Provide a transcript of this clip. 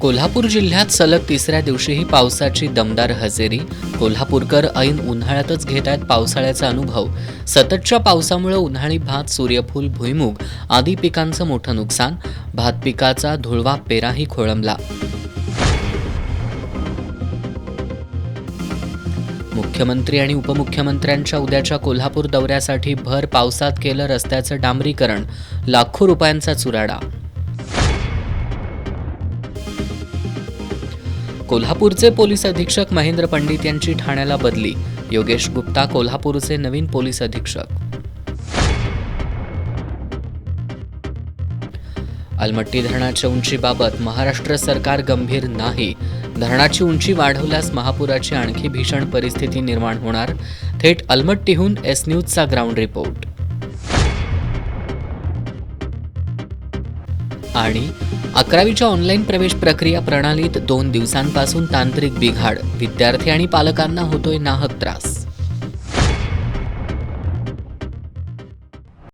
कोल्हापूर जिल्ह्यात सलग तिसऱ्या दिवशीही पावसाची दमदार हजेरी. कोल्हापूरकर ऐन उन्हाळ्यातच घेत आहेत पावसाळ्याचा अनुभव. सततच्या पावसामुळे उन्हाळी भात, सूर्यफूल, भुईमूग आदी पिकांचं मोठं नुकसान. भात पिकाचा धुळवा पेराही खोळंबला. मुख्यमंत्री आणि उपमुख्यमंत्र्यांच्या उद्याच्या कोल्हापूर दौऱ्यासाठी भर पावसात केलं रस्त्याचं डांबरीकरण. लाखो रुपयांचा चुराडा. कोल्हापूरचे पोलीस अधीक्षक महेंद्र पंडित यांची ठाण्याला बदली. योगेश गुप्ता कोल्हापूरचे नवीन पोलीस अधीक्षक. अलमट्टी धरणाच्या उंचीबाबत महाराष्ट्र सरकार गंभीर नाही. धरणाची उंची वाढवल्यास महापुराची आणखी भीषण परिस्थिती निर्माण होणार. थेट अलमट्टीहून एस न्यूजचा ग्राउंड रिपोर्ट. आणि 11वीच्या ऑनलाईन प्रवेश प्रक्रिया प्रणालीत 2 दिवसांपासून तांत्रिक बिघाड. विद्यार्थी आणि पालकांना होतोय नाहक त्रास.